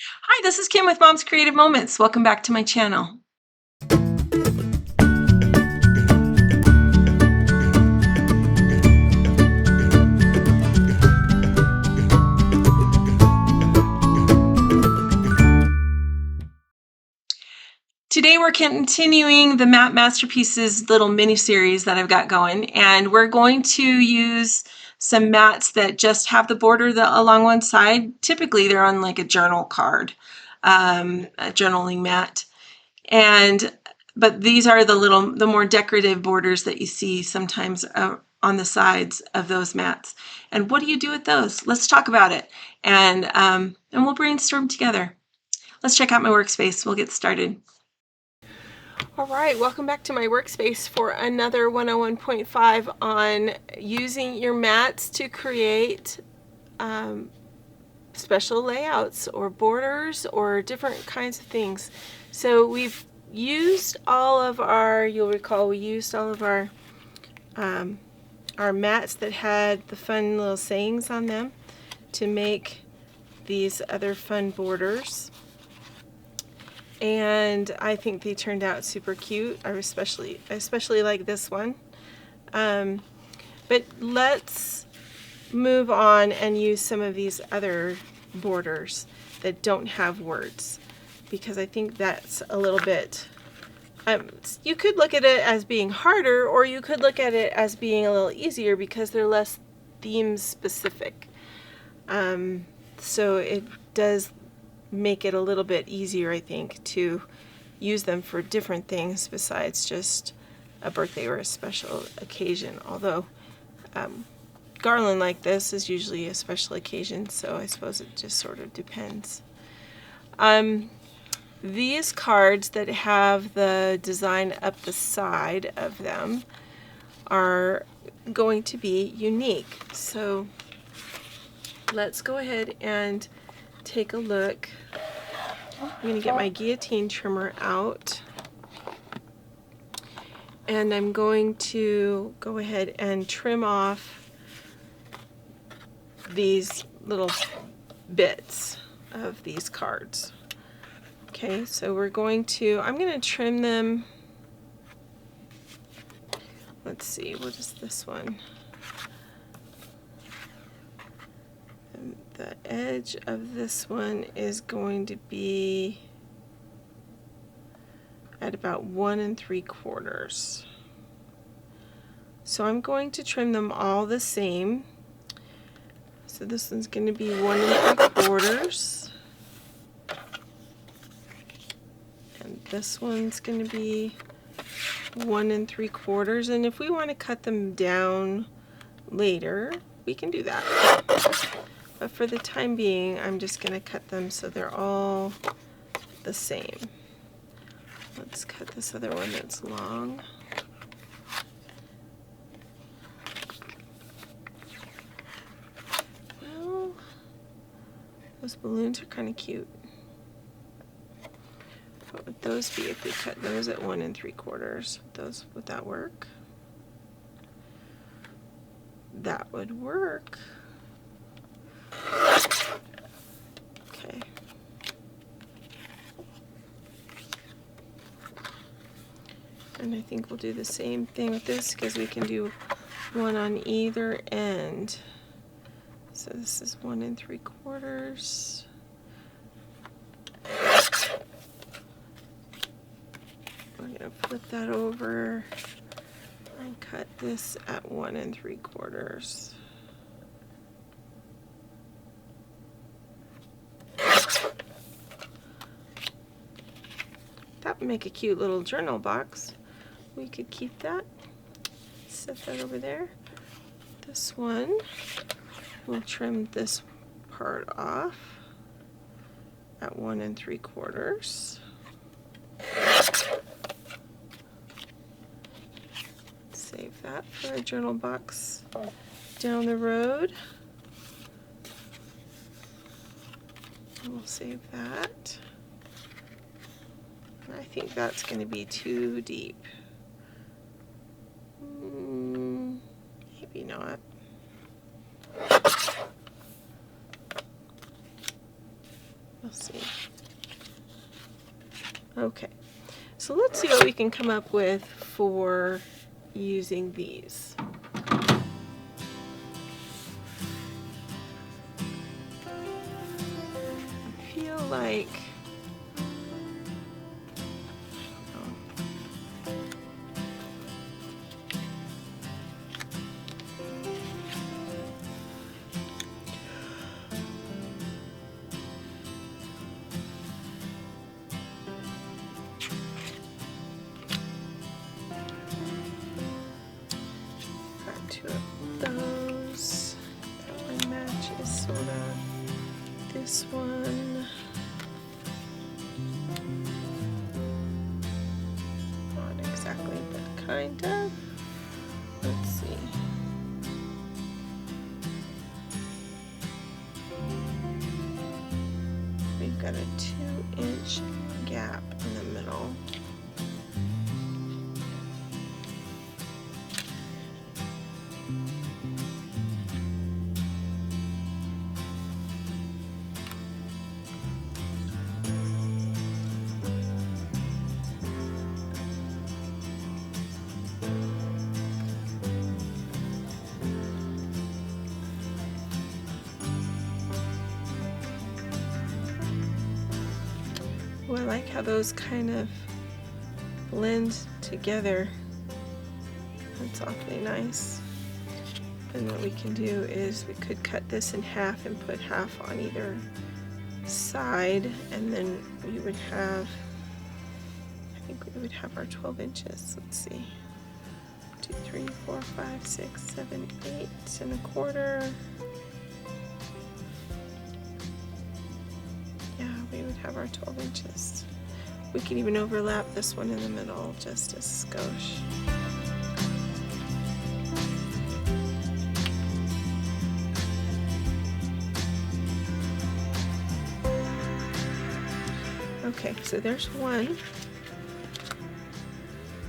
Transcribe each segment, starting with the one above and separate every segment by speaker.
Speaker 1: Hi, this is Kim with Mom's Creative Moments. Welcome back to my channel. Today we're continuing the Matte Masterpieces little mini series that I've got going, and we're going to use some mats that just have the border along one side. Typically they're on like a journal card, a journaling mat, but these are the more decorative borders that you see sometimes on the sides of those mats. And what do you do with those? Let's talk about it, and we'll brainstorm together. Let's check out my workspace. We'll get started. All right, welcome back to my workspace for another 101.5 on using your mats to create special layouts or borders or different kinds of things. So we've used all of our, you'll recall we used all of our mats that had the fun little sayings on them to make these other fun borders. And I think they turned out super cute. I especially like this one. But let's move on and use some of these other borders that don't have words, because I think that's a little bit, you could look at it as being harder, or you could look at it as being a little easier because they're less theme specific. So it does make it a little bit easier, I think, to use them for different things besides just a birthday or a special occasion. Although garland like this is usually a special occasion, so I suppose it just sort of depends. These cards that have the design up the side of them are going to be unique. So let's go ahead and take a look. I'm going to get my guillotine trimmer out, and I'm going to go ahead and trim off these little bits of these cards. Okay, so I'm going to trim them. Let's see, what is this one? The edge of this one is going to be at about 1 3/4. So I'm going to trim them all the same. So this one's going to be 1 3/4. And this one's going to be 1 3/4. And if we want to cut them down later, we can do that. But for the time being, I'm just going to cut them so they're all the same. Let's cut this other one that's long. Well, those balloons are kind of cute. What would those be if we cut those at 1 3/4? Would that work? That would work. Okay. And I think we'll do the same thing with this, because we can do one on either end. So this is 1 3/4. We're going to flip that over and cut this at 1 3/4. That would make a cute little journal box. We could keep that, set that over there. This one, we'll trim this part off at 1 3/4. Save that for a journal box down the road. And we'll save that. I think that's going to be too deep. Maybe not. We'll see. Okay, so let's see what we can come up with for using these. I feel like two of those. That one matches sort of this one. Not exactly, but kind of. Let's see. We've got a 2-inch gap in the middle. Oh, I like how those kind of blend together. That's awfully nice. And what we can do is we could cut this in half and put half on either side, and then we would have, I think we would have our 12 inches. Let's see. 2, 3, 4, 5, 6, 7, 8 1/4. We would have our 12 inches. We can even overlap this one in the middle just a skosh. Okay, so there's one.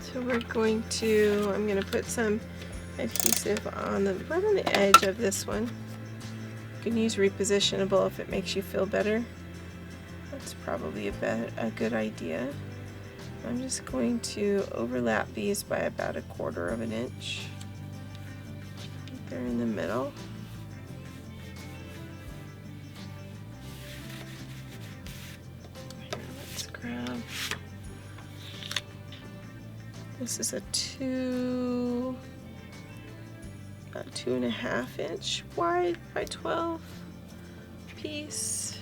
Speaker 1: So we're going to, I'm going to put some adhesive on the right on the edge of this one. You can use repositionable if it makes you feel better. That's probably a good idea. I'm just going to overlap these by about 1/4 of an inch. They're in the middle. Here, let's grab. This is a 2.5 inch wide by 12 piece.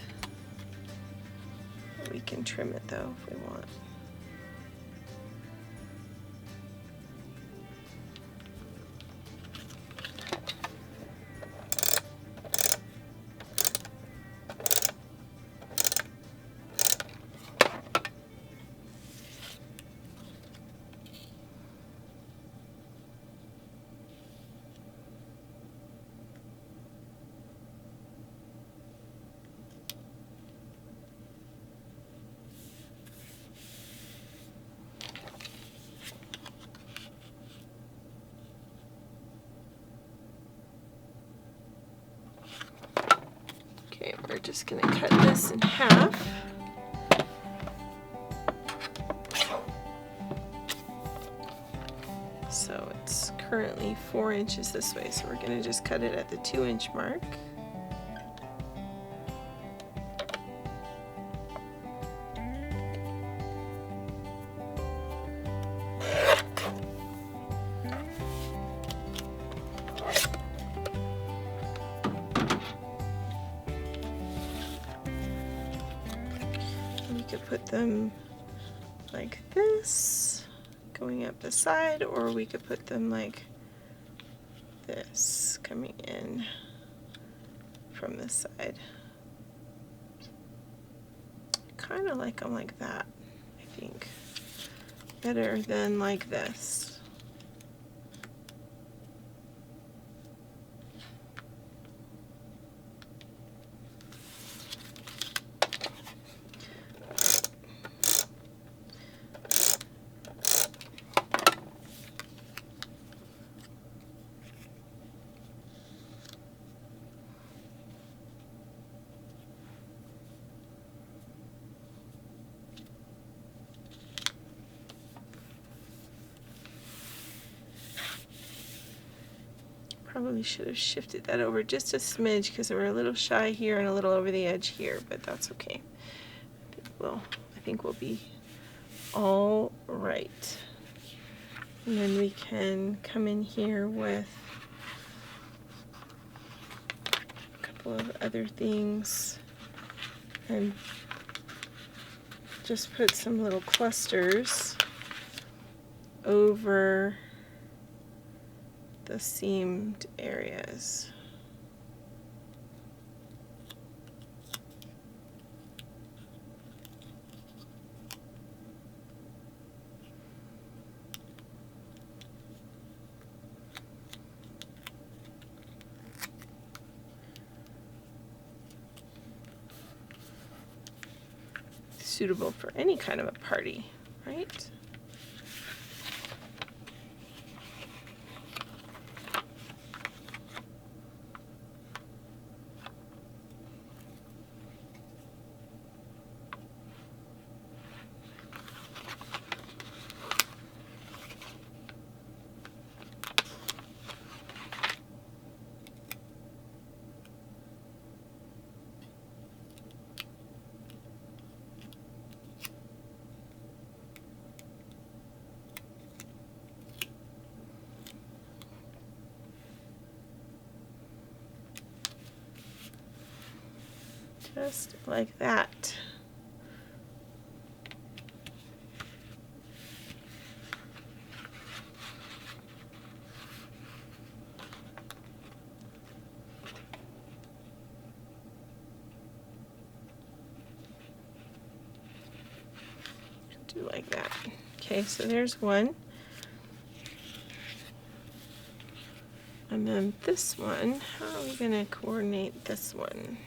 Speaker 1: We can trim it though if we want. Okay, we're just going to cut this in half. So it's currently 4 inches this way, so we're going to just cut it at the 2-inch mark. We could put them like this, going up the side, or we could put them like this, coming in from the side. Kind of like them like that, I think. Better than like this. probably should have shifted that over just a smidge because we're a little shy here and a little over the edge here, but that's okay. I think we'll be all right. And then we can come in here with a couple of other things and just put some little clusters over the seamed areas. Suitable for any kind of a party, right? Just like that. Do like that. Okay, so there's one. And then this one, how are we going to coordinate this one?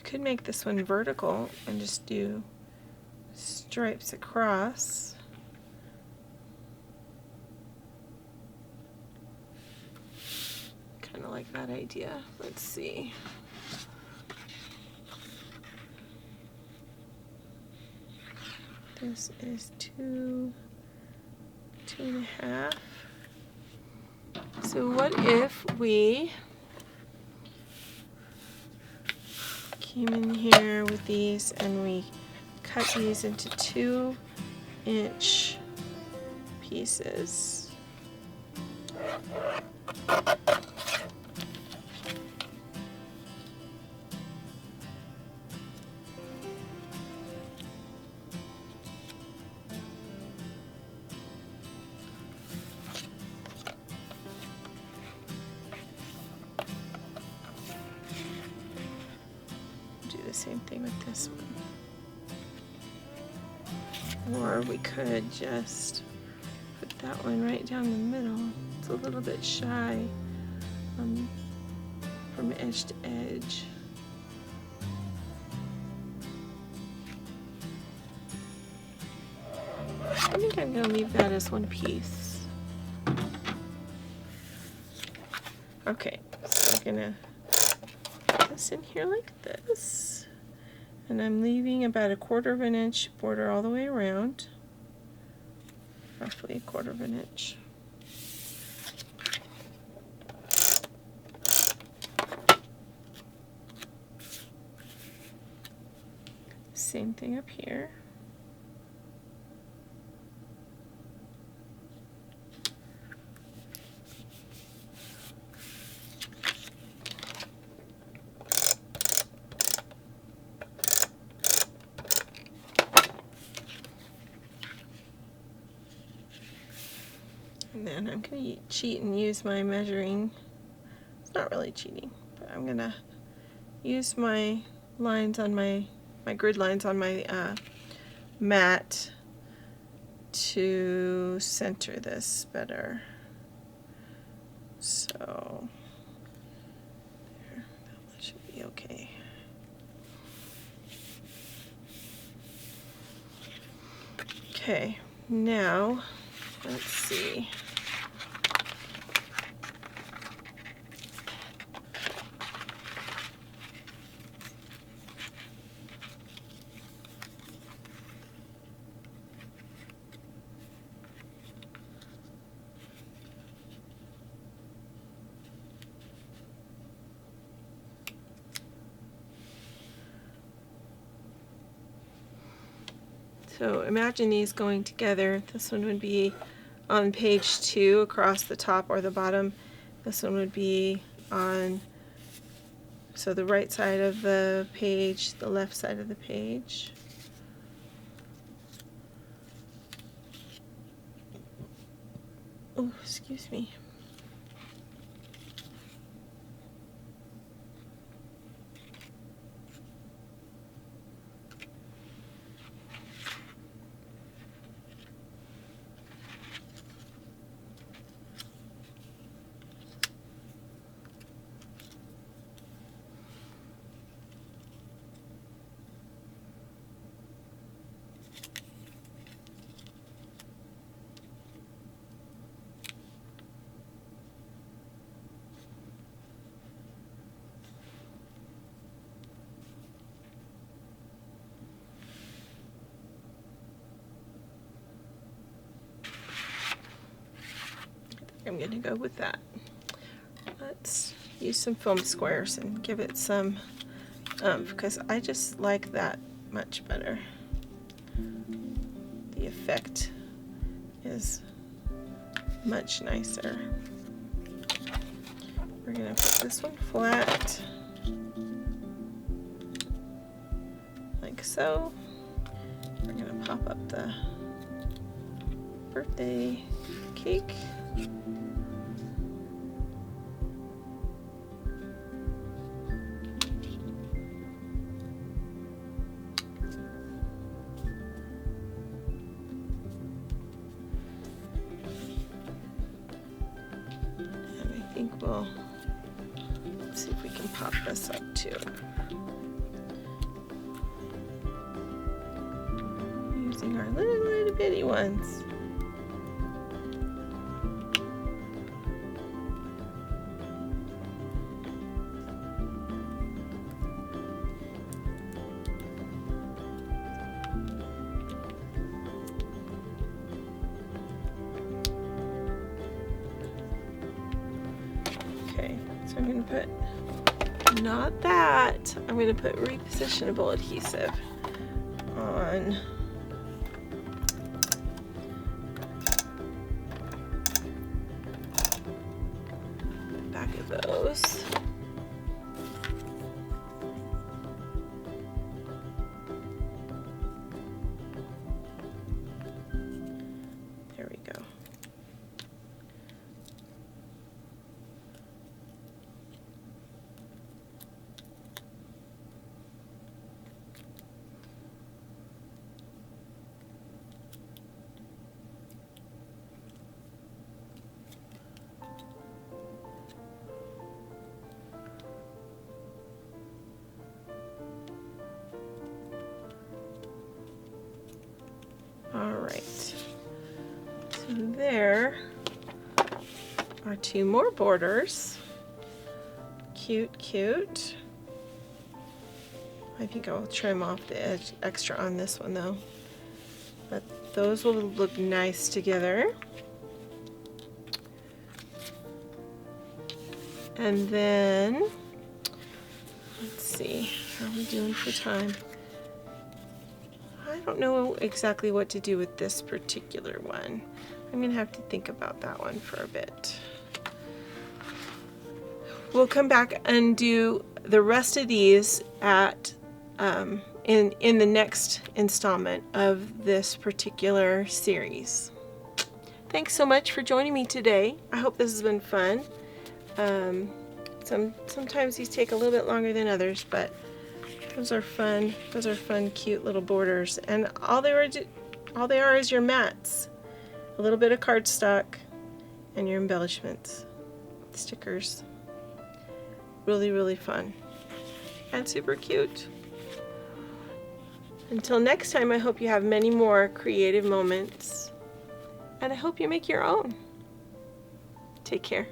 Speaker 1: Could make this one vertical and just do stripes across. Kind of like that idea. Let's see. This is 2.5. So what if we came in here with these and we cut these into 2-inch pieces. Same thing with this one. Or we could just put that one right down the middle. It's a little bit shy from edge to edge. I think I'm going to leave that as one piece. Okay, so I'm going to put this in here like this. And I'm leaving about 1/4 inch border all the way around, roughly 1/4 inch. Same thing up here. And then I'm going to cheat and use my measuring. It's not really cheating, but I'm going to use my lines on my grid lines on my mat to center this better. So there, that should be okay. Okay, now let's see. So imagine these going together. This one would be on page 2 across the top or the bottom. This one would be on, so the right side of the page, the left side of the page. Oh, excuse me. I'm going to go with that. Let's use some foam squares and give it some because I just like that much better. The effect is much nicer. We're going to put this one flat, like so. We're going to pop up the birthday cake. Let's see if we can pop this up too. Using our little bitty ones. So I'm going to put, not that, I'm going to put repositionable adhesive on the back of those. There we go. Alright, so there are 2 more borders. Cute, cute. I think I'll trim off the edge extra on this one though. But those will look nice together. And then, let's see, how are we doing for time? I don't know exactly what to do with this particular one. I'm going to have to think about that one for a bit. We'll come back and do the rest of these at in the next installment of this particular series. Thanks so much for joining me today. I hope this has been fun. Sometimes these take a little bit longer than others, but those are fun. Those are fun, cute little borders, and all they are is your mats, a little bit of cardstock, and your embellishments, stickers. Really, really fun and super cute. Until next time, I hope you have many more creative moments, and I hope you make your own. Take care.